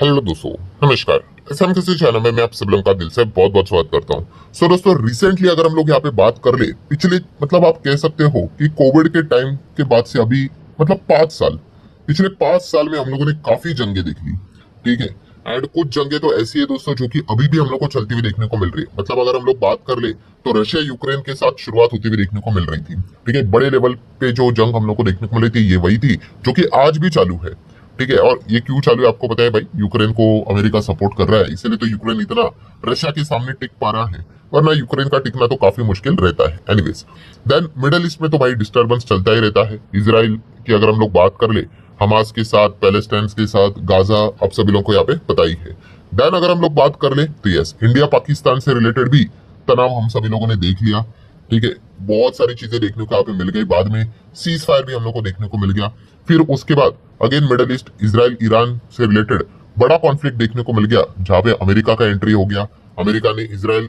Hello दोस्तों, नमस्कार। SM किसी चैनल में मैं आप सब लोगों का दिल से बहुत बहुत स्वागत करता हूँ। सो दोस्तों, रिसेंटली अगर हम लोग यहाँ पे बात कर ले, पिछले मतलब आप कह सकते हो कि कोविड के टाइम के बाद से अभी मतलब 5 साल, पिछले 5 साल में हम लोगों ने काफी जंगें देख ली। ठीक है। एंड कुछ जंगें तो ऐसी है दोस्तों जो कि अभी भी हम लोग को चलती हुई देखने को मिल रही है। मतलब अगर हम लोग बात कर ले तो रशिया यूक्रेन के साथ शुरुआत होती हुई देखने को मिल रही थी। ठीक है, बड़े लेवल पे जो जंग हम लोग को देखने को मिली थी ये वही थी जो कि आज भी चालू है। ठीक है, और ये क्यों चालू है आपको पता है भाई, यूक्रेन को अमेरिका सपोर्ट कर रहा है, इसीलिए तो यूक्रेन इतना रशिया के सामने टिक पा रहा है, वरना यूक्रेन का टिकना तो काफी मुश्किल रहता है। एनीवेज, देन मिडल ईस्ट में तो भाई डिस्टर्बेंस चलता ही रहता है। इसराइल की अगर हम लोग बात कर ले, हमास के साथ, पैलेस्टाइन के साथ, गाजा, आप सभी लोगों को यहाँ पे पता ही है। देन अगर हम लोग बात कर ले तो यस, इंडिया पाकिस्तान से रिलेटेड भी तनाव हम सभी लोगों ने देख लिया। ठीक है, बहुत सारी चीजें देखने को यहाँ पे मिल गई। बाद में सीज फायर भी हम लोग को देखने को मिल गया। फिर उसके बाद again middle east, Israel Iran से रिलेटेड बड़ा कॉन्फ्लिक्ट देखने को मिल गया, जहां पे अमेरिका का एंट्री हो गया। अमेरिका ने इसराइल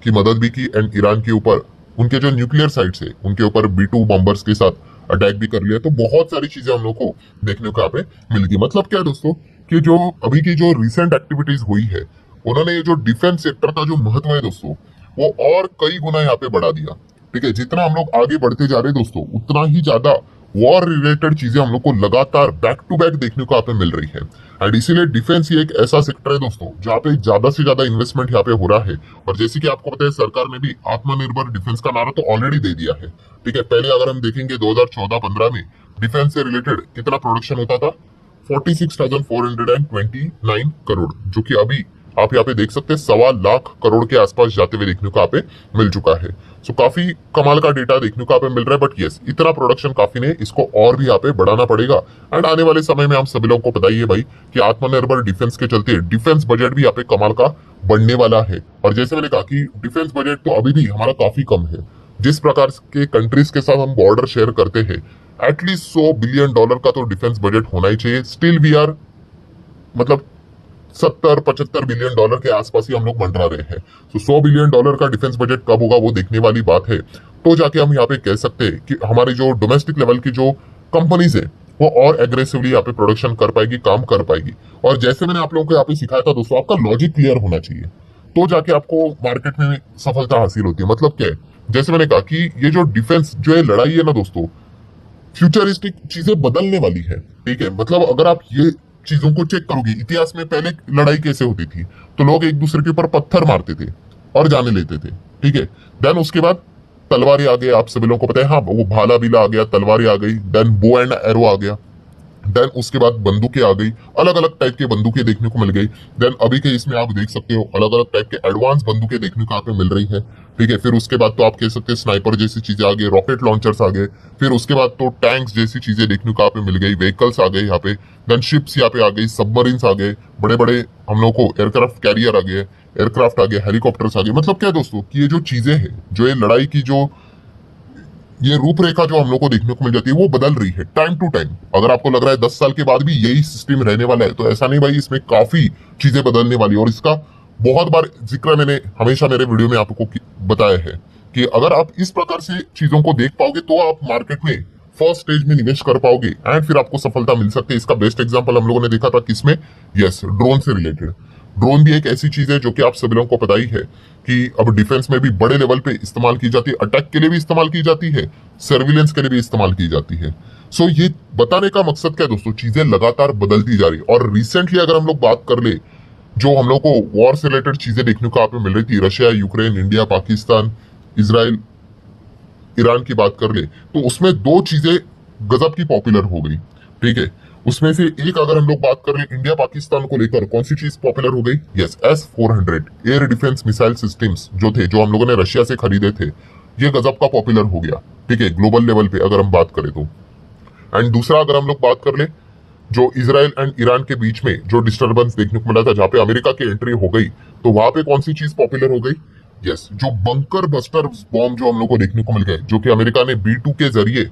की मदद भी की एंड ईरान के ऊपर उनके जो न्यूक्लियर साइट्स है उनके ऊपर B2 बॉम्बर्स के साथ अटैक भी कर लिया। तो बहुत सारी चीजें हम लोग को देखने को यहाँ पे मिल गई। मतलब क्या है दोस्तों, कि जो अभी की जो रिसेंट एक्टिविटीज हुई है, उन्होंने ये जो डिफेंस सेक्टर का जो महत्व है दोस्तों, वो और कई गुना यहाँ पे बढ़ा दिया। ठीक है, जितना हम लोग आगे बढ़ते जा रहे हैं दोस्तों, उतना ही ज्यादा वॉर रिलेटेड चीजें हम लोग को लगातार बैक टू बैक देखने को यहाँ पे मिल रही है। एंड इसीलिए डिफेंस ही एक ऐसा सेक्टर है दोस्तों जहाँ पे ज्यादा से ज्यादा इन्वेस्टमेंट यहाँ पे हो रहा है। और जैसे कि आपको पता है, सरकार ने भी आत्मनिर्भर डिफेंस का नारा तो ऑलरेडी दे दिया है। ठीक है, पहले अगर हम देखेंगे 2014-15 में डिफेंस से रिलेटेड कितना प्रोडक्शन होता था, 46,429 करोड़, जो कि अभी आप यहाँ पे देख सकते हैं 1.25 लाख करोड़ के आसपास जाते हुए देखने को यहाँ पे मिल चुका है। सो काफी कमाल का डेटा देखने को यहाँ पे मिल रहा है। बट यस, इतना प्रोडक्शन काफी नहीं, इसको और भी यहाँ पे बढ़ाना पड़ेगा। एंड आने वाले समय में हम सभी लोगों को पता ही है भाई कि आत्मनिर्भर डिफेंस के चलते डिफेंस बजट भी यहाँ पे कमाल का बढ़ने वाला है। और जैसे मैंने कहा कि डिफेंस बजट तो अभी भी हमारा काफी कम है। जिस प्रकार के कंट्रीज के साथ हम बॉर्डर शेयर करते हैं, एटलीस्ट $100 बिलियन का तो डिफेंस बजट होना ही चाहिए। स्टिल वी आर मतलब 70-75 बिलियन डॉलर के आसपास ही हम लोग मंडरा रहे हैं। तो $100 बिलियन का डिफेंस बजट कब होगा वो देखने वाली बात है। तो जाके हम यहाँ पे कह सकते हैं कि हमारे जो डोमेस्टिक लेवल की जो कंपनीज है वो और एग्रेसिवली यहाँ पे प्रोडक्शन कर पाएगी, काम कर पाएगी। और जैसे मैंने आप लोगों को यहाँ पे सिखाया था दोस्तों, आपका लॉजिक क्लियर होना चाहिए, तो जाके आपको मार्केट में सफलता हासिल होती है। मतलब क्या है, जैसे मैंने कहा कि ये जो डिफेंस जो है लड़ाई है ना दोस्तों, फ्यूचरिस्टिक चीजें बदलने वाली है। ठीक है, मतलब अगर आप ये चीजों को चेक करोगे, इतिहास में पहले लड़ाई कैसे होती थी, तो लोग एक दूसरे के ऊपर पत्थर मारते थे और जाने लेते थे। ठीक है, देन उसके बाद तलवारें आ गई, आप सभी लोगों को पता है, हाँ वो भाला भीला आ गया, तलवारें आ गई, देन बो एंड एरो आ गया। देन उसके बाद बंदूकें आ गई, अलग अलग टाइप की बंदूकें देखने को मिल गई। देन अभी के इसमें आप देख सकते हो अलग अलग टाइप के एडवांस बंदूकें देखने को यहाँ पे मिल रही है। ठीक है, फिर उसके बाद तो आप कह सकते हैं स्नाइपर जैसी चीजें आ गई, रॉकेट लॉन्चर्स आ गए। फिर उसके बाद तो टैंक्स जैसी चीजें देखने को यहाँ पे मिल गई, व्हीकल्स आ गए यहाँ पे। देन शिप्स यहाँ पे आ गई, सबमरीन्स आ गए, बड़े बड़े हम लोग को एयरक्राफ्ट कैरियर आ गए, एयरक्राफ्ट आ गए, हेलीकॉप्टर्स आ गए। मतलब क्या है दोस्तों कि ये जो चीजें हैं, जो ये लड़ाई की जो ये रूपरेखा जो हम लोग को देखने को मिल जाती है, वो बदल रही है टाइम टू टाइम। अगर आपको लग रहा है 10 साल के बाद भी यही सिस्टम रहने वाला है, तो ऐसा नहीं भाई, इसमें काफी चीजें बदलने वाली है। और इसका बहुत बार जिक्र मैंने हमेशा मेरे वीडियो में आपको बताया है कि अगर आप इस प्रकार से चीजों को देख पाओगे तो आप मार्केट में फर्स्ट स्टेज में निवेश कर पाओगे एंड फिर आपको सफलता मिल सकती है। इसका बेस्ट एग्जांपल हम लोगों ने देखा था किसमें, यस, ड्रोन से रिलेटेड। ड्रोन भी एक ऐसी चीज है जो कि आप सभी लोगों को पता ही है कि अब डिफेंस में भी बड़े लेवल पे इस्तेमाल की जाती है, अटैक के लिए भी इस्तेमाल की जाती है, सर्विलेंस के लिए भी इस्तेमाल की जाती है। सो ये बताने का मकसद क्या है दोस्तों, चीजें लगातार बदलती जा रही है। और रिसेंटली अगर हम लोग बात कर ले, जो हम लोग को वॉर से रिलेटेड चीजें देखने को आप मिल रही थी, Russia Ukraine, India Pakistan, Israel Iran की बात कर ले, तो उसमें दो चीजें गजब की पॉपुलर हो गई। ठीक है, उसमें से एक अगर हम लोग बात कर ले इंडिया पाकिस्तान को लेकर, कौन सी चीज पॉपुलर हो गई, yes, S-400 air defence missile systems जो थे, जो हम लोगों ने रशिया से खरीदे थे, ये गजब का पॉपुलर हो गया। ठीक है, ग्लोबल लेवल पे अगर हम बात करें तो। एंड दूसरा अगर हम लोग बात कर ले, जो इसराइल एंड ईरान के बीच में जो डिस्टर्बेंस देखने को मिला था, जहां पे अमेरिका की एंट्री हो गई, तो वहां पे कौन सी चीज पॉपुलर हो गई, यस, जो बंकर बस्टर बॉम्ब जो हम लोग को देखने को मिल गए, जो कि अमेरिका ने B2 के जरिए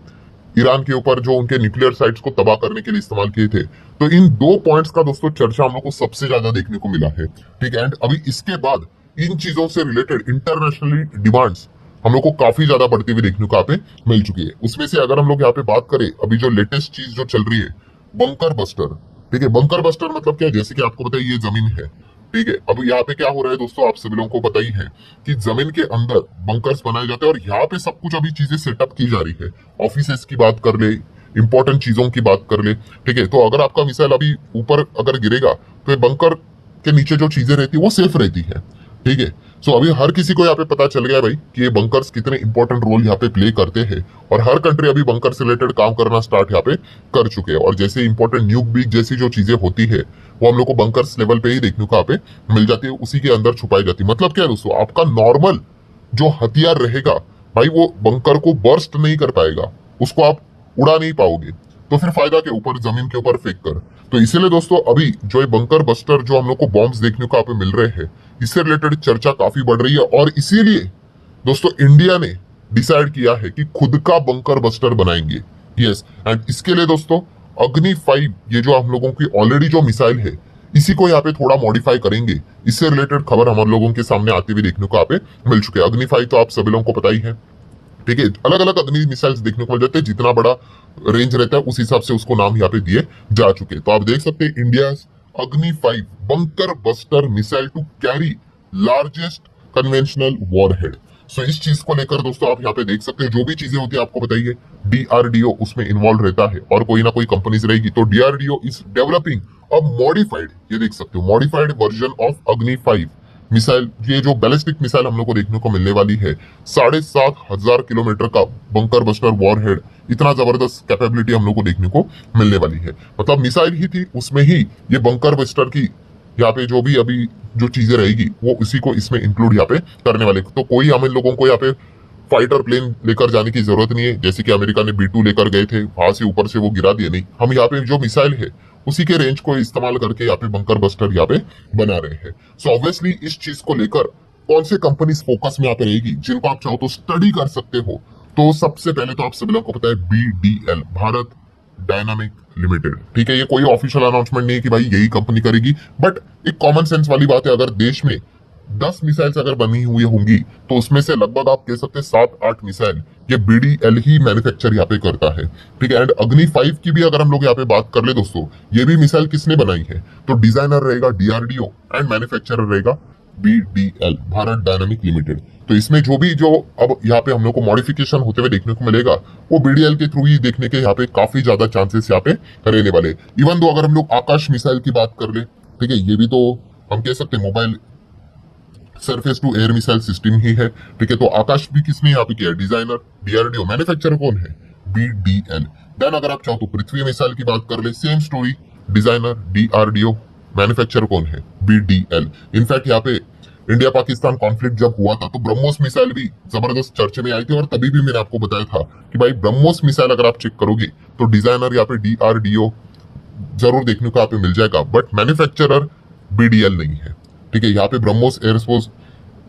ईरान के ऊपर जो उनके न्यूक्लियर साइट्स को तबाह करने के लिए इस्तेमाल किए थे। तो इन दो पॉइंट्स का दोस्तों चर्चा हम लोग को सबसे ज्यादा देखने को मिला है। ठीक है, एंड अभी इसके बाद इन चीजों से रिलेटेड इंटरनेशनली डिमांड्स हम लोग को काफी ज्यादा बढ़ती हुई देखने को यहाँ पे मिल चुकी है। उसमें से अगर हम लोग यहाँ पे बात करें, अभी जो लेटेस्ट चीज जो चल रही है, बंकर बस्टर। ठीक है। बंकर बस्टर मतलब क्या है, जैसे कि आपको पता है ये जमीन है, ठीक है। अब यहाँ पे क्या हो रहा है दोस्तों, आप सभी लोगों को पता ही है कि जमीन के अंदर बंकर्स बनाए जाते हैं और यहाँ पे सब कुछ अभी चीजें सेटअप की जा रही है। ऑफिसेस की बात कर ले, इंपॉर्टेंट चीजों की बात कर ले, ठीक है। तो अगर आपका मिसाइल अभी ऊपर अगर गिरेगा तो बंकर के नीचे जो चीजें रहती है वो सेफ रहती है, ठीक है। सो अभी हर किसी को यहाँ पे पता चल गया भाई कि ये बंकर्स कितने इंपॉर्टेंट रोल यहाँ पे प्ले करते हैं और हर कंट्री अभी बंकर से रिलेटेड काम करना स्टार्ट यहाँ पे कर चुके हैं। और जैसे इंपॉर्टेंट न्यूक बीक जैसी जो चीजें होती है वो हम लोग को बंकर्स लेवल पे ही देखने को यहाँ पे मिल जाती है, उसी के अंदर छुपाई जाती है। मतलब क्या है दोस्तों, आपका नॉर्मल जो हथियार रहेगा भाई वो बंकर को बर्स्ट नहीं कर पाएगा, उसको आप उड़ा नहीं पाओगे, तो फिर फायदा के ऊपर जमीन के ऊपर फेंक कर। तो इसीलिए दोस्तों अभी जो ये बंकर बस्टर जो हम लोग को बॉम्ब्स देखने को यहाँ पे मिल रहे हैं, इससे रिलेटेड चर्चा काफी बढ़ रही है। और इसीलिए दोस्तों इंडिया ने डिसाइड किया है कि खुद का बंकर बस्टर बनाएंगे। यस, एंड इसके लिए दोस्तों अग्नि 5 ये जो हम लोगों की ऑलरेडी जो मिसाइल है इसी को यहाँ पे थोड़ा मॉडिफाई करेंगे। इससे रिलेटेड खबर हम लोगों के सामने आते हुए देखने को यहाँ पे मिल चुके हैं। अग्नि 5 तो आप सभी लोगों को पता ही है, ठीक है। अलग अलग अग्नि मिसाइल्स देखने को मिल जाते हैं, जितना बड़ा रेंज रहता है उस हिसाब से उसको नाम यहाँ पे दिए जा चुके हैं। तो आप देख सकते हैं India Agni 5 bunker buster missile to carry largest conventional warhead. So इस चीज को लेकर दोस्तों आप यहाँ पे देख सकते हैं, जो भी चीजें होती है आपको बताइए डीआरडीओ उसमें इन्वॉल्व रहता है और कोई ना कोई कंपनीज रहेगी। तो DRDO is developing a modified, ये देख सकते हो, मॉडिफाइड वर्जन ऑफ अग्नि 5 मिसाइल। ये जो बैलिस्टिक मिसाइल हम लोग को देखने को मिलने वाली है 7,500 किलोमीटर का बंकर बस्टर वॉरहेड, इतना जबरदस्त कैपेबिलिटी हम लोग को देखने को मिलने वाली है। मतलब मिसाइल ही थी, उसमें ही ये बंकर बस्टर की यहाँ पे जो भी अभी जो चीजें रहेगी वो उसी को इसमें इंक्लूड यहाँ पे करने वाले। तो कोई हम इन लोगों को यहाँ पे फाइटर प्लेन लेकर जाने की जरूरत नहीं है, जैसे कि अमेरिका ने B2 लेकर गए थे, वहां से ऊपर से वो गिरा दिए। नहीं, हम यहाँ पे जो मिसाइल है उसी के रेंज को इस्तेमाल करके यहाँ पे बंकर बस्टर यहाँ पे बना रहे हैं। सो ऑब्वियसली इस चीज को लेकर कौन से कंपनीज फोकस में यहाँ पे रहेगी जिनको आप चाहो तो स्टडी कर सकते हो। तो सबसे पहले तो आप सभी लोगों को पता है BDL, भारत डायनामिक लिमिटेड, ठीक है। ये कोई ऑफिशियल अनाउंसमेंट नहीं है कि भाई यही कंपनी करेगी, बट एक कॉमन सेंस वाली बात है, अगर देश में 10 मिसाइल्स अगर बनी हुई होंगी तो उसमें से लगभग आप कह सकते हैं 7-8 मिसाइल ये BDL ही मैन्युफैक्चर यहाँ पे करता है, ठीक है। एंड अग्नि 5 की भी अगर हम लोग यहाँ पे बात कर ले दोस्तों, ये भी मिसाइल किसने बनाई है, तो डिजाइनर रहेगा DRDO एंड मैन्युफैक्चरर रहेगा BDL, भारत डायनामिक लिमिटेड। तो इसमें जो भी जो अब यहाँ पे हम लोग को मॉडिफिकेशन होते हुए देखने को मिलेगा वो BDL के थ्रू ही देखने के यहाँ पे काफी ज्यादा चांसेस यहाँ पे रहने वाले। इवन दो अगर हम लोग आकाश मिसाइल की बात कर ले, ठीक है, ये भी तो हम कह सकते हैं mobile surface to air missile system ही है, ठीक है। तो आकाश भी किसने यहाँ पे किया, डिजाइनर DRDO, मैन्युफैक्चरर कौन है, BDL। देन अगर आप चाहो तो पृथ्वी मिसाइल की बात कर ले, same story, designer DRDO, manufacturer कौन है, BDL। इनफैक्ट यहाँ पे इंडिया पाकिस्तान कॉन्फ्लिक्ट जब हुआ था तो ब्रह्मोस मिसाइल भी जबरदस्त चर्चे में आई थी और तभी भी मैंने आपको बताया था कि भाई ब्रह्मोस मिसाइल अगर आप चेक करोगे तो डिजाइनर यहाँ पे DRDO जरूर देखने को यहाँ पे मिल जाएगा, बट मैन्युफैक्चरर BDL नहीं है, ठीक है। यहाँ पे ब्रह्मोस एयरस्पेस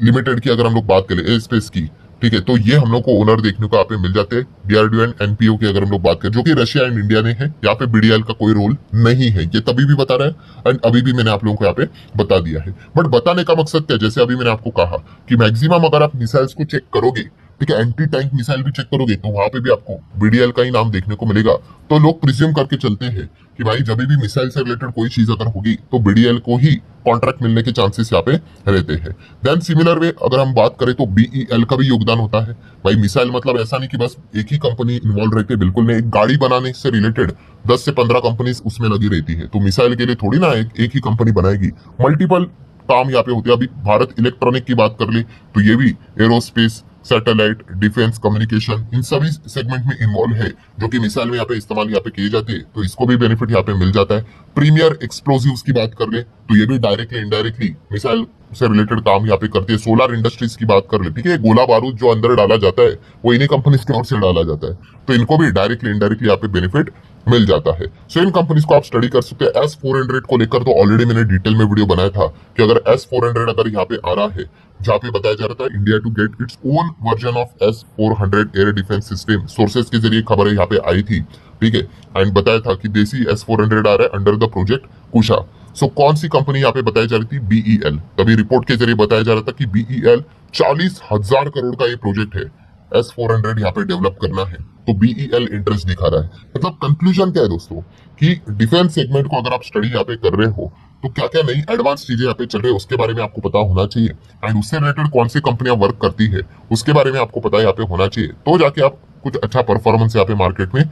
लिमिटेड की अगर हम लोग बात करें, एयर स्पेस की, ठीक है, तो ये हम लोग को ओनर देखने को यहाँ पे मिल जाते हैं। DRDO एंड NPO की अगर हम लोग बात करें, जो कि रशिया एंड इंडिया ने है, यहाँ पे BDL का कोई रोल नहीं है, ये तभी भी बता रहा है एंड अभी भी मैंने आप लोगों को यहाँ पे बता दिया है। बट बताने का मकसद क्या, जैसे अभी मैंने आपको कहा कि मैक्सिमम अगर आप मिसाइल्स को चेक करोगे, ठीक है, एंटी टैंक मिसाइल भी चेक करोगे तो वहां पे भी आपको BDL का ही नाम देखने को मिलेगा। तो लोग प्रिज्यूम करके चलते हैं कि भाई जब भी मिसाइल से रिलेटेड कोई चीज अगर होगी तो BDL को ही कॉन्ट्रैक्ट मिलने के चांसेस यहाँ पे रहते हैं। देन सिमिलर वे अगर हम बात करें तो BEL का भी योगदान होता है। भाई मिसाइल मतलब ऐसा नहीं कि बस एक ही कंपनी इन्वॉल्व रहती है, बिल्कुल नहीं। एक गाड़ी बनाने से रिलेटेड 10 से 15 कंपनीज उसमें लगी रहती है, तो मिसाइल के लिए थोड़ी ना एक ही कंपनी बनाएगी, मल्टीपल काम यहाँ पे होते हैं। अभी भारत इलेक्ट्रॉनिक की बात कर ले तो ये भी एरोस्पेस, सैटेलाइट, डिफेंस, कम्युनिकेशन, इन सभी सेगमेंट में इन्वॉल्व है जो कि मिसाइल में यहाँ पे इस्तेमाल यहाँ पे किए जाते हैं, तो इसको भी बेनिफिट यहाँ पे मिल जाता है। प्रीमियर एक्सप्लोजिव्स की बात कर ले तो ये भी डायरेक्टली इनडायरेक्टली मिसाइल से रिलेटेड काम यहाँ पे करते हैं। सोलर इंडस्ट्रीज की बात कर ले, ठीक है, गोला बारूद जो अंदर डाला जाता है वो इन्हीं कंपनीज की ओर से डाला जाता है, तो इनको भी डायरेक्टली इनडायरेक्टली यहाँ पे बेनिफिट मिल जाता है। सो इन कंपनीज को आप स्टडी कर सकते हैं। S-400 को लेकर तो ऑलरेडी मैंने डिटेल में वीडियो बनाया था कि अगर S-400 अगर यहाँ पे आ रहा है, जहाँ पे बताया जा रहा था India to get its own version of S-400 air defence system, sources के जरिए खबर यहाँ पे आई थी, ठीक है, एंड बताया था कि देसी S-400 आ रहा है अंडर द प्रोजेक्ट कुशा। सो कौन सी कंपनी यहाँ पे बताई जा रही थी, BEL। तभी रिपोर्ट के जरिए बताया जा रहा था कि BEL 40,000 करोड़ का ये प्रोजेक्ट है, S-400 यहाँ पे डेवलप करना है, तो BEL इंटरेस्ट दिखा रहा है। मतलब कंक्लूजन क्या है दोस्तों, कि डिफेंस सेगमेंट को अगर आप स्टडी यहाँ पे कर रहे हो तो क्या क्या नई एडवांस चीजें यहाँ पे चल रही है उसके बारे में आपको पता होना चाहिए, एंड उससे रिलेटेड कौन सी कंपनियां वर्क करती है उसके बारे में आपको पता यहाँ पे होना चाहिए, तो जाके आप कुछ अच्छा परफॉर्मेंस यहाँ पे मार्केट में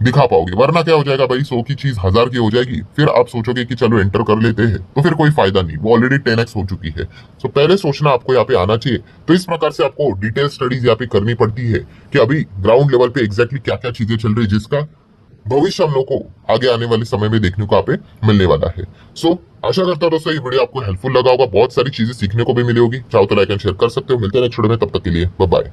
दिखा पाओगे। वरना क्या हो जाएगा भाई, 100 की चीज 1000 की हो जाएगी, फिर आप सोचोगे कि चलो एंटर कर लेते हैं, तो फिर कोई फायदा नहीं, वो ऑलरेडी 10x हो चुकी है। तो पहले सोचना आपको यहाँ पे आना चाहिए। तो इस प्रकार से आपको डिटेल स्टडीज यहाँ पे करनी पड़ती है कि अभी ग्राउंड लेवल पे एग्जैक्टली क्या क्या चीजें चल रही है, जिसका भविष्य हम लोग को आगे आने वाले समय में देखने को यहाँ पे मिलने वाला है। सो आशा करता हूं दोस्तों ये वीडियो आपको हेल्पफुल लगा होगा, बहुत सारी चीजें सीखने को भी मिली होगी। चाहो तो लाइक एंड शेयर कर सकते हो। मिलते हैं नेक्स्ट वीडियो में, तब तक के लिए बाय बाय।